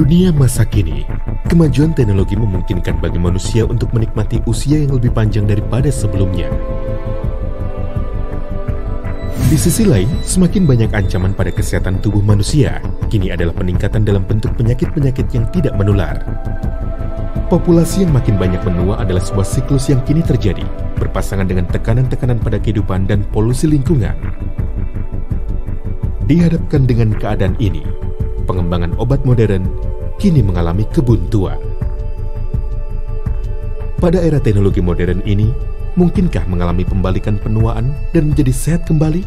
dunia masa kini, kemajuan teknologi memungkinkan bagi manusia untuk menikmati usia yang lebih panjang daripada sebelumnya. Di sisi lain, semakin banyak ancaman pada kesehatan tubuh manusia, kini adalah peningkatan dalam bentuk penyakit-penyakit yang tidak menular. Populasi yang makin banyak menua adalah sebuah siklus yang kini terjadi, berpasangan dengan tekanan-tekanan pada kehidupan dan polusi lingkungan. Dihadapkan dengan keadaan ini, pengembangan obat modern kini mengalami kebuntuan. Pada era teknologi modern ini, mungkinkah mengalami pembalikan penuaan dan menjadi sehat kembali?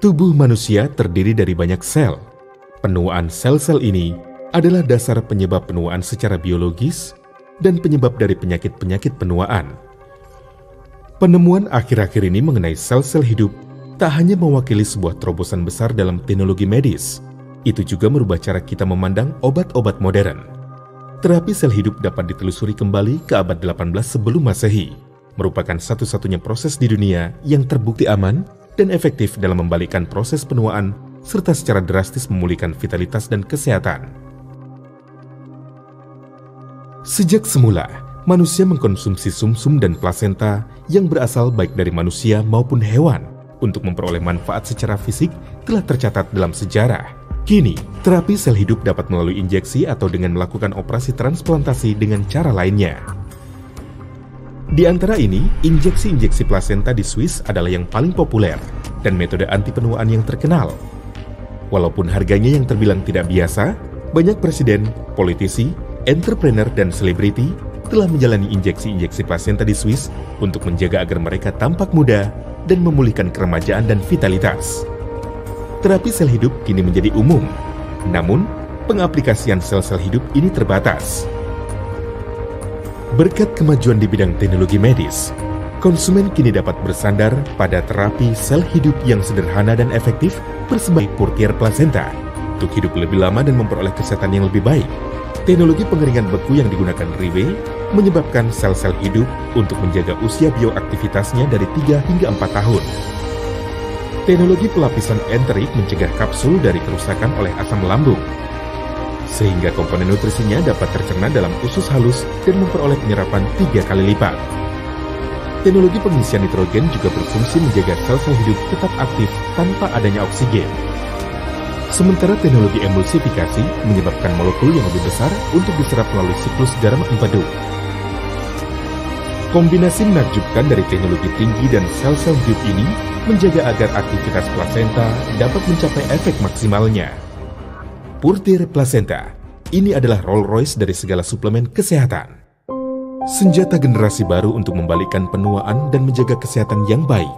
Tubuh manusia terdiri dari banyak sel. Penuaan sel-sel ini adalah dasar penyebab penuaan secara biologis dan penyebab dari penyakit-penyakit penuaan. Penemuan akhir-akhir ini mengenai sel-sel hidup tak hanya mewakili sebuah terobosan besar dalam teknologi medis, itu juga merubah cara kita memandang obat-obat modern. Terapi sel hidup dapat ditelusuri kembali ke abad 18 sebelum Masehi, merupakan satu-satunya proses di dunia yang terbukti aman dan efektif dalam membalikkan proses penuaan serta secara drastis memulihkan vitalitas dan kesehatan. Sejak semula, manusia mengkonsumsi sumsum dan plasenta yang berasal baik dari manusia maupun hewan untuk memperoleh manfaat secara fisik telah tercatat dalam sejarah. Kini, terapi sel hidup dapat melalui injeksi atau dengan melakukan operasi transplantasi dengan cara lainnya. Di antara ini, injeksi-injeksi plasenta di Swiss adalah yang paling populer dan metode anti penuaan yang terkenal. Walaupun harganya yang terbilang tidak biasa, banyak presiden, politisi, entrepreneur, dan selebriti telah menjalani injeksi-injeksi plasenta di Swiss untuk menjaga agar mereka tampak muda dan memulihkan keremajaan dan vitalitas. Terapi sel hidup kini menjadi umum, namun pengaplikasian sel-sel hidup ini terbatas. Berkat kemajuan di bidang teknologi medis, konsumen kini dapat bersandar pada terapi sel hidup yang sederhana dan efektif bersebut Purtier Placenta untuk hidup lebih lama dan memperoleh kesehatan yang lebih baik. Teknologi pengeringan beku yang digunakan Riwe menyebabkan sel-sel hidup untuk menjaga usia bioaktivitasnya dari 3 hingga 4 tahun. Teknologi pelapisan enterik mencegah kapsul dari kerusakan oleh asam lambung, sehingga komponen nutrisinya dapat tercerna dalam usus halus dan memperoleh penyerapan 3 kali lipat. Teknologi pengisian nitrogen juga berfungsi menjaga sel-sel hidup tetap aktif tanpa adanya oksigen. Sementara teknologi emulsifikasi menyebabkan molekul yang lebih besar untuk diserap melalui siklus garam empedu. Kombinasi menakjubkan dari teknologi tinggi dan sel-sel hidup ini menjaga agar aktivitas plasenta dapat mencapai efek maksimalnya. Purtier Placenta, ini adalah Rolls-Royce dari segala suplemen kesehatan. Senjata generasi baru untuk membalikkan penuaan dan menjaga kesehatan yang baik.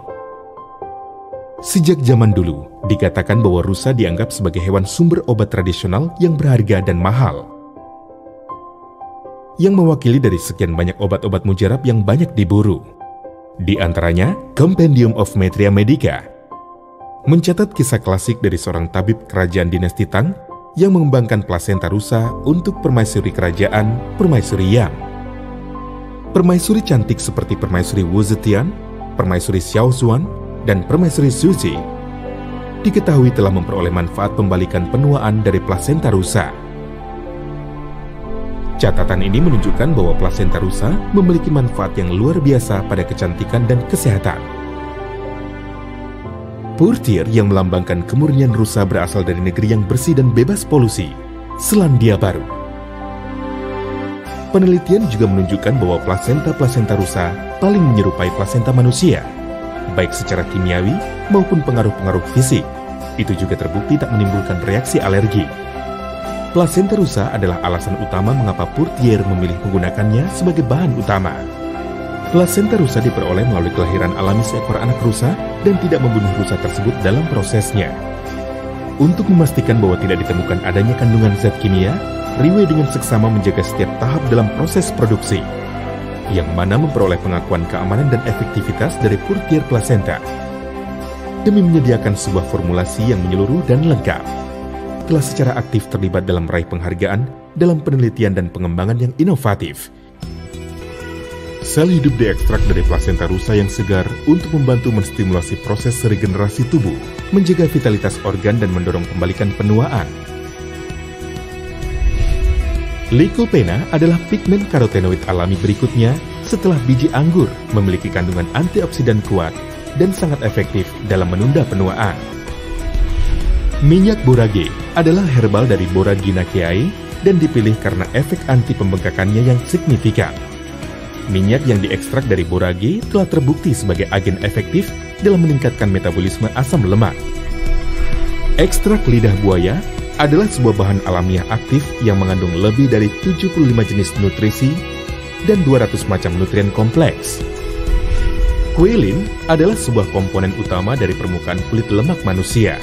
Sejak zaman dulu, dikatakan bahwa rusa dianggap sebagai hewan sumber obat tradisional yang berharga dan mahal, yang mewakili dari sekian banyak obat-obat mujarab yang banyak diburu. Di antaranya, Compendium of Maitreya Medica mencatat kisah klasik dari seorang tabib kerajaan dinasti Tang yang mengembangkan plasenta rusa untuk permaisuri kerajaan Permaisuri Yang. Permaisuri cantik seperti Permaisuri Wu Zetian, Permaisuri Xiao Zuan, dan Permaisuri Suji diketahui telah memperoleh manfaat pembalikan penuaan dari plasenta rusa. Catatan ini menunjukkan bahwa plasenta rusa memiliki manfaat yang luar biasa pada kecantikan dan kesehatan. Purtier yang melambangkan kemurnian rusa berasal dari negeri yang bersih dan bebas polusi, Selandia Baru. Penelitian juga menunjukkan bahwa plasenta rusa paling menyerupai plasenta manusia, baik secara kimiawi maupun pengaruh-pengaruh fisik. Itu juga terbukti tak menimbulkan reaksi alergi. Plasenta rusa adalah alasan utama mengapa Purtier memilih menggunakannya sebagai bahan utama. Plasenta rusa diperoleh melalui kelahiran alami seekor anak rusa dan tidak membunuh rusa tersebut dalam prosesnya. Untuk memastikan bahwa tidak ditemukan adanya kandungan zat kimia, Riwe dengan seksama menjaga setiap tahap dalam proses produksi, yang mana memperoleh pengakuan keamanan dan efektivitas dari Purtier Placenta. Demi menyediakan sebuah formulasi yang menyeluruh dan lengkap, telah secara aktif terlibat dalam meraih penghargaan dalam penelitian dan pengembangan yang inovatif. Sel hidup diekstrak dari plasenta rusa yang segar untuk membantu menstimulasi proses regenerasi tubuh, menjaga vitalitas organ dan mendorong pembalikan penuaan. Lycopena adalah pigmen karotenoid alami berikutnya setelah biji anggur, memiliki kandungan antioksidan kuat dan sangat efektif dalam menunda penuaan. Minyak borage adalah herbal dari Boraginaceae dan dipilih karena efek anti pembengkakannya yang signifikan. Minyak yang diekstrak dari borage telah terbukti sebagai agen efektif dalam meningkatkan metabolisme asam lemak. Ekstrak lidah buaya adalah sebuah bahan alamiah aktif yang mengandung lebih dari 75 jenis nutrisi dan 200 macam nutrien kompleks. Kuilin adalah sebuah komponen utama dari permukaan kulit lemak manusia.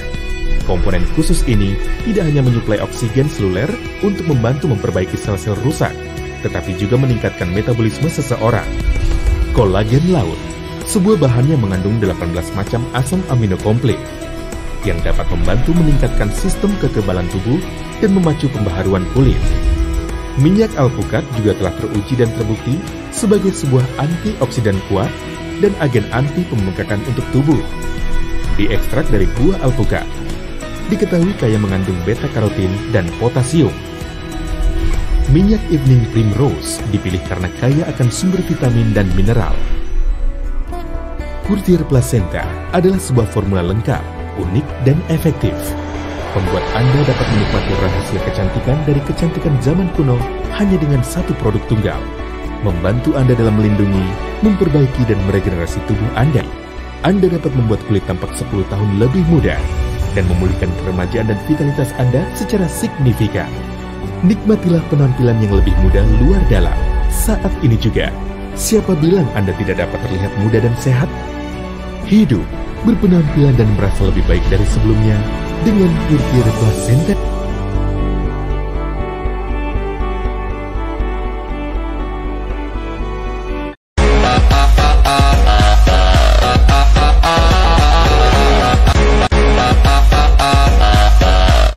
Komponen khusus ini tidak hanya menyuplai oksigen seluler untuk membantu memperbaiki sel-sel rusak, tetapi juga meningkatkan metabolisme seseorang. Kolagen laut, sebuah bahan yang mengandung 18 macam asam amino komplit, yang dapat membantu meningkatkan sistem kekebalan tubuh dan memacu pembaharuan kulit. Minyak alpukat juga telah teruji dan terbukti sebagai sebuah antioksidan kuat dan agen anti pembengkakan untuk tubuh. Diekstrak dari buah alpukat, diketahui kaya mengandung beta-karotin dan potasium. Minyak evening primrose dipilih karena kaya akan sumber vitamin dan mineral. Courtier placenta adalah sebuah formula lengkap, unik, dan efektif. Membuat Anda dapat menikmati rahasia kecantikan dari kecantikan zaman kuno hanya dengan satu produk tunggal. Membantu Anda dalam melindungi, memperbaiki, dan meregenerasi tubuh Anda. Anda dapat membuat kulit tampak 10 tahun lebih muda dan memulihkan keremajaan dan vitalitas Anda secara signifikan. Nikmatilah penampilan yang lebih muda luar dalam saat ini juga. Siapa bilang Anda tidak dapat terlihat muda dan sehat? Hidup, berpenampilan dan merasa lebih baik dari sebelumnya dengan Courtier Placenta.